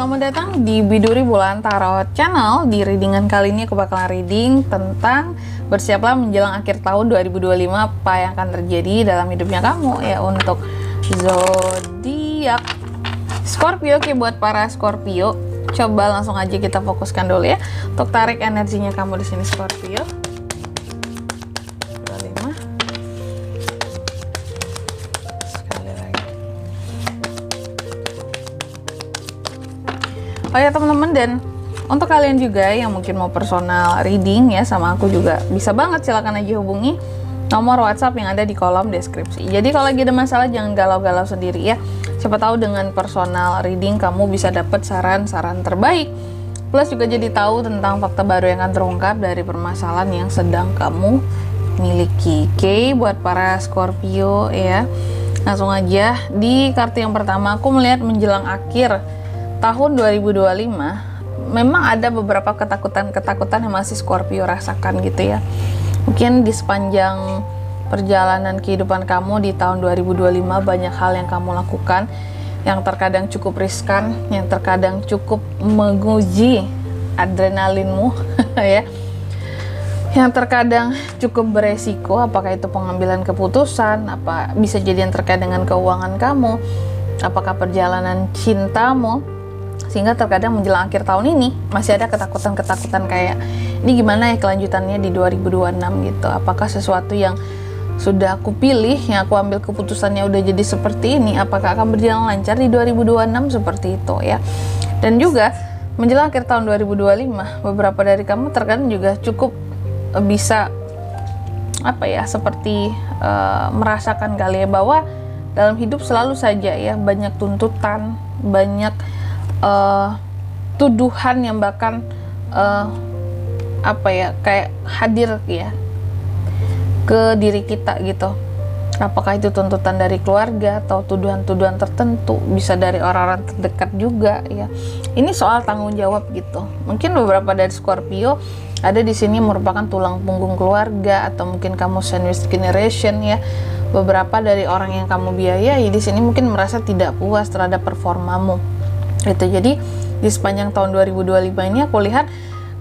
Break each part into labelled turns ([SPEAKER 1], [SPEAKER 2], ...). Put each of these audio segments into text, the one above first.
[SPEAKER 1] selamat datang di Biduri Bulan Tarot Channel. Di readingan kali ini aku bakalan reading tentang bersiaplah menjelang akhir tahun 2025 apa yang akan terjadi dalam hidupnya kamu ya untuk zodiak Scorpio. Oke, buat para Scorpio, coba langsung aja kita fokuskan dulu ya untuk tarik energinya kamu di sini Scorpio. Oh ya teman-teman, dan untuk kalian juga yang mungkin mau personal reading ya sama aku juga bisa banget, silakan aja hubungi nomor WhatsApp yang ada di kolom deskripsi. Jadi kalau lagi ada masalah jangan galau-galau sendiri ya. Siapa tahu dengan personal reading kamu bisa dapat saran-saran terbaik. Plus juga jadi tahu tentang fakta baru yang akan terungkap dari permasalahan yang sedang kamu miliki. Oke, buat para Scorpio ya. Langsung aja di kartu yang pertama aku melihat menjelang akhir tahun 2025 memang ada beberapa ketakutan yang masih Scorpio rasakan gitu ya. Mungkin di sepanjang perjalanan kehidupan kamu di tahun 2025 banyak hal yang kamu lakukan yang terkadang cukup riskan, yang terkadang cukup menguji adrenalinmu ya. Yang terkadang cukup beresiko, apakah itu pengambilan keputusan, apa bisa jadi yang terkait dengan keuangan kamu, apakah perjalanan cintamu. Sehingga terkadang menjelang akhir tahun ini masih ada ketakutan-ketakutan kayak ini gimana ya kelanjutannya di 2026 gitu. Apakah sesuatu yang sudah aku pilih, yang aku ambil keputusannya udah jadi seperti ini, apakah akan berjalan lancar di 2026 seperti itu ya. Dan juga menjelang akhir tahun 2025 beberapa dari kamu terkadang juga cukup bisa apa ya, seperti merasakan kali ya bahwa dalam hidup selalu saja ya banyak tuntutan, banyak tuduhan yang bahkan apa ya, kayak hadir ya ke diri kita gitu. Apakah itu tuntutan dari keluarga atau tuduhan-tuduhan tertentu, bisa dari orang-orang terdekat juga ya. Ini soal tanggung jawab gitu. Mungkin beberapa dari Scorpio ada di sini merupakan tulang punggung keluarga, atau mungkin kamu sandwich generation ya. Beberapa dari orang yang kamu biayai di sini mungkin merasa tidak puas terhadap performamu. Gitu. Jadi di sepanjang tahun 2025 ini aku lihat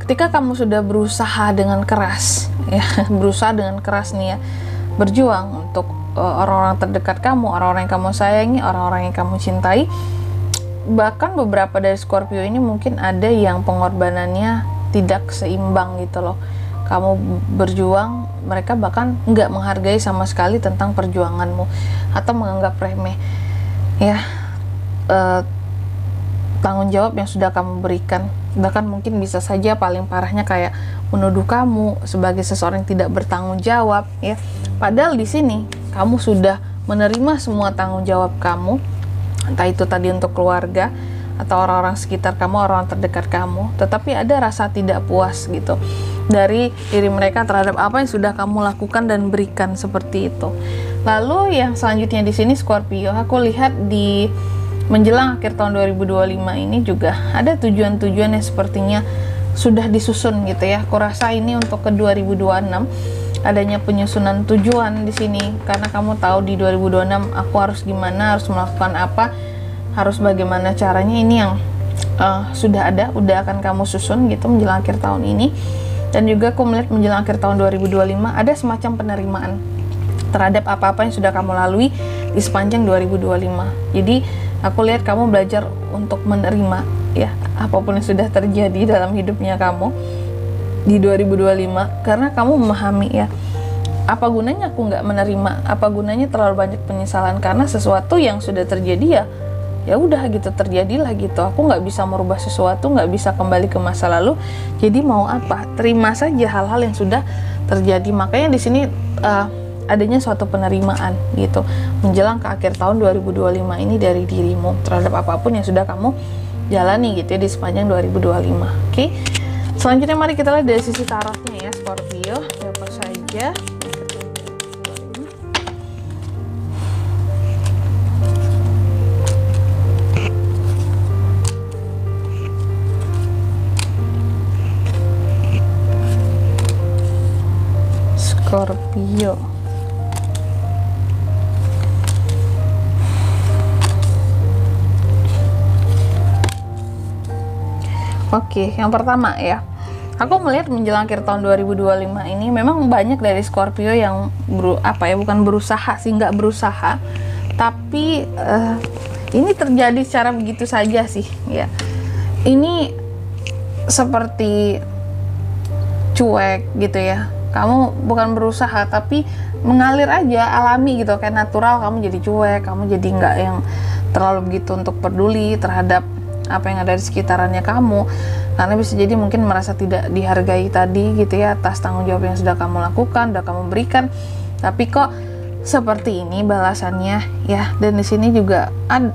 [SPEAKER 1] ketika kamu sudah berusaha dengan keras ya, berusaha dengan keras nih ya, berjuang untuk orang-orang terdekat kamu, orang-orang yang kamu sayangi, orang-orang yang kamu cintai. Bahkan beberapa dari Scorpio ini mungkin ada yang pengorbanannya tidak seimbang gitu loh. Kamu berjuang, mereka bahkan nggak menghargai sama sekali tentang perjuanganmu atau menganggap remeh ya tanggung jawab yang sudah kamu berikan. Bahkan mungkin bisa saja paling parahnya kayak menuduh kamu sebagai seseorang yang tidak bertanggung jawab ya. Padahal di sini kamu sudah menerima semua tanggung jawab kamu, entah itu tadi untuk keluarga atau orang-orang sekitar kamu, orang-orang terdekat kamu, tetapi ada rasa tidak puas gitu dari diri mereka terhadap apa yang sudah kamu lakukan dan berikan seperti itu. Lalu yang selanjutnya di sini Scorpio, aku lihat di menjelang akhir tahun 2025 ini juga ada tujuan-tujuan yang sepertinya sudah disusun gitu ya. Aku rasa ini untuk ke 2026 adanya penyusunan tujuan di sini, karena kamu tahu di 2026 aku harus gimana, harus melakukan apa, harus bagaimana caranya. Ini yang sudah udah akan kamu susun gitu menjelang akhir tahun ini. Dan juga aku melihat menjelang akhir tahun 2025 ada semacam penerimaan terhadap apa-apa yang sudah kamu lalui di sepanjang 2025. Jadi aku lihat kamu belajar untuk menerima ya apapun yang sudah terjadi dalam hidupnya kamu di 2025, karena kamu memahami ya apa gunanya aku nggak menerima, apa gunanya terlalu banyak penyesalan, karena sesuatu yang sudah terjadi ya udah gitu, terjadilah gitu. Aku nggak bisa merubah sesuatu, nggak bisa kembali ke masa lalu. Jadi mau apa, terima saja hal-hal yang sudah terjadi. Makanya di sini adanya suatu penerimaan gitu menjelang ke akhir tahun 2025 ini dari dirimu terhadap apapun yang sudah kamu jalani gitu ya di sepanjang 2025. Oke. Selanjutnya mari kita lihat dari sisi tarotnya ya Scorpio, siapa saja Scorpio. Oke, yang pertama ya, aku melihat menjelang akhir tahun 2025 ini memang banyak dari Scorpio yang bukan berusaha sih, nggak berusaha, tapi ini terjadi secara begitu saja sih ya. Ini seperti cuek gitu ya. Kamu bukan berusaha tapi mengalir aja, alami gitu, kayak natural. Kamu jadi cuek, kamu jadi nggak yang terlalu begitu untuk peduli terhadap apa yang ada di sekitarannya kamu, karena bisa jadi mungkin merasa tidak dihargai tadi gitu ya, atas tanggung jawab yang sudah kamu lakukan, sudah kamu berikan, tapi kok seperti ini balasannya ya. Dan di sini juga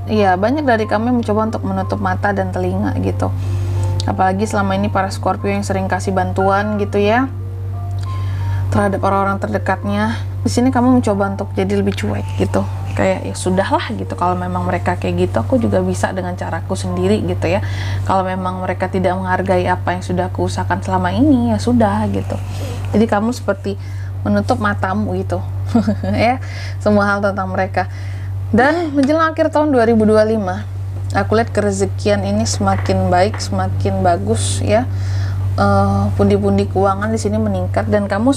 [SPEAKER 1] ya banyak dari kami mencoba untuk menutup mata dan telinga gitu, apalagi selama ini para Scorpio yang sering kasih bantuan gitu ya terhadap orang-orang terdekatnya. Di sini kamu mencoba untuk jadi lebih cuek gitu, kayak ya sudahlah gitu, kalau memang mereka kayak gitu aku juga bisa dengan caraku sendiri gitu ya. Kalau memang mereka tidak menghargai apa yang sudah aku usahakan selama ini, ya sudah gitu. Jadi kamu seperti menutup matamu gitu ya, semua hal tentang mereka. Dan menjelang akhir tahun 2025 aku lihat kerezekian ini semakin baik, semakin bagus ya. Pundi-pundi keuangan di sini meningkat, dan kamu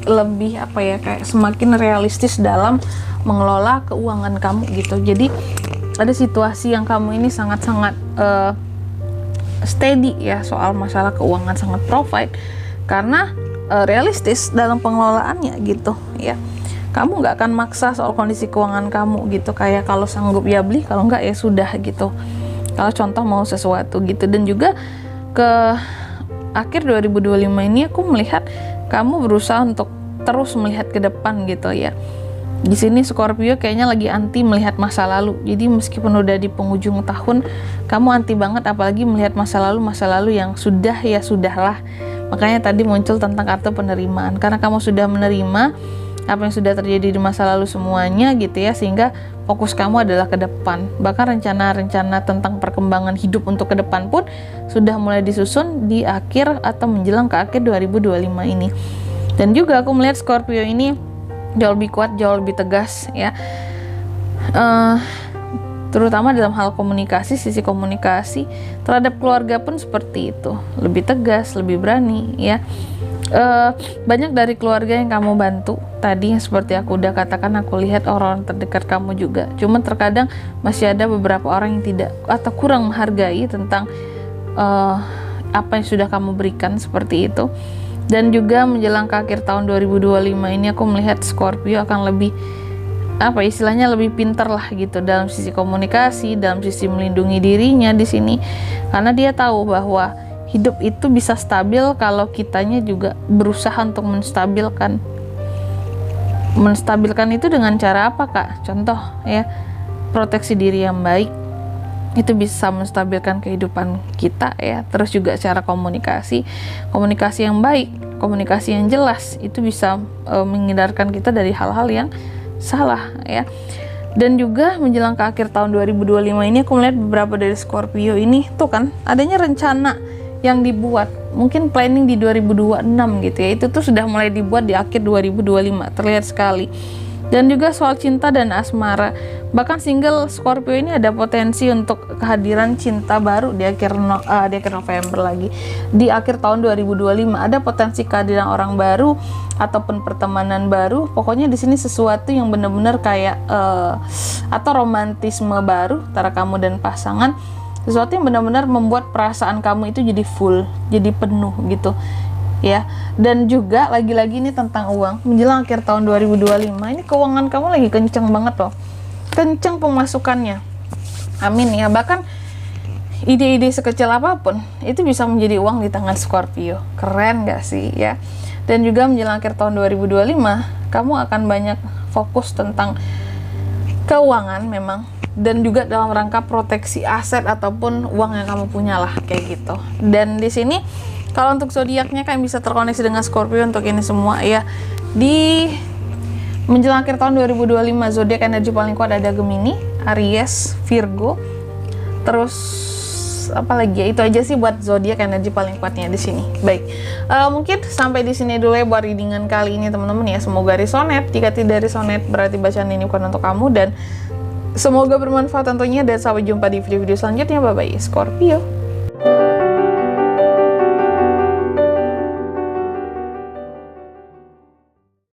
[SPEAKER 1] lebih kayak semakin realistis dalam mengelola keuangan kamu gitu. Jadi ada situasi yang kamu ini sangat-sangat steady ya soal masalah keuangan, sangat provide karena realistis dalam pengelolaannya gitu ya. Kamu nggak akan maksa soal kondisi keuangan kamu gitu, kayak kalau sanggup ya beli, kalau nggak ya sudah gitu. Kalau contoh mau sesuatu gitu. Dan juga ke akhir 2025 ini aku melihat kamu berusaha untuk terus melihat ke depan gitu ya. Di sini Scorpio kayaknya lagi anti melihat masa lalu. Jadi meskipun udah di penghujung tahun, kamu anti banget apalagi melihat masa lalu yang sudah ya sudahlah. Makanya tadi muncul tentang kartu penerimaan, karena kamu sudah menerima apa yang sudah terjadi di masa lalu semuanya gitu ya, sehingga fokus kamu adalah ke depan. Bahkan rencana-rencana tentang perkembangan hidup untuk ke depan pun sudah mulai disusun di akhir atau menjelang ke akhir 2025 ini. Dan juga aku melihat Scorpio ini jauh lebih kuat, jauh lebih tegas ya, terutama dalam hal komunikasi. Sisi komunikasi terhadap keluarga pun seperti itu, lebih tegas, lebih berani ya. Banyak dari keluarga yang kamu bantu tadi, seperti aku udah katakan, aku lihat orang terdekat kamu juga. Cuma terkadang masih ada beberapa orang yang tidak atau kurang menghargai tentang apa yang sudah kamu berikan, seperti itu. Dan juga menjelang ke akhir tahun 2025 ini aku melihat Scorpio akan lebih istilahnya lebih pintar lah gitu dalam sisi komunikasi, dalam sisi melindungi dirinya di sini, karena dia tahu bahwa hidup itu bisa stabil kalau kitanya juga berusaha untuk menstabilkan itu dengan cara apa Kak? Contoh ya, proteksi diri yang baik itu bisa menstabilkan kehidupan kita ya. Terus juga cara komunikasi yang baik, komunikasi yang jelas itu bisa menghindarkan kita dari hal-hal yang salah ya. Dan juga menjelang ke akhir tahun 2025 ini aku melihat beberapa dari Scorpio ini tuh kan adanya rencana yang dibuat, mungkin planning di 2026 gitu ya, itu tuh sudah mulai dibuat di akhir 2025, terlihat sekali. Dan juga soal cinta dan asmara, bahkan single Scorpio ini ada potensi untuk kehadiran cinta baru di akhir November lagi. Di akhir tahun 2025 ada potensi kehadiran orang baru ataupun pertemanan baru. Pokoknya di sini sesuatu yang benar-benar kayak atau romantisme baru antara kamu dan pasangan. Sesuatu yang benar-benar membuat perasaan kamu itu jadi full, jadi penuh gitu ya. Dan juga lagi-lagi ini tentang uang. Menjelang akhir tahun 2025 ini keuangan kamu lagi kenceng banget loh, kenceng pemasukannya, amin ya. Bahkan ide-ide sekecil apapun itu bisa menjadi uang di tangan Scorpio. Keren gak sih ya? Dan juga menjelang akhir tahun 2025 kamu akan banyak fokus tentang keuangan memang, dan juga dalam rangka proteksi aset ataupun uang yang kamu punya lah, kayak gitu. Dan di sini kalau untuk zodiaknya kan bisa terkoneksi dengan Scorpio untuk ini semua ya. Di menjelang akhir tahun 2025 zodiak energi paling kuat ada Gemini, Aries, Virgo. Terus apa lagi ya? Itu aja sih buat zodiak energi paling kuatnya di sini. Baik. Mungkin sampai di sini dulu ya buat readingan kali ini teman-teman ya. Semoga resonate. Jika tidak resonate berarti bacaan ini bukan untuk kamu, dan semoga bermanfaat tentunya, dan sampai jumpa di video-video selanjutnya. Bye bye Scorpio.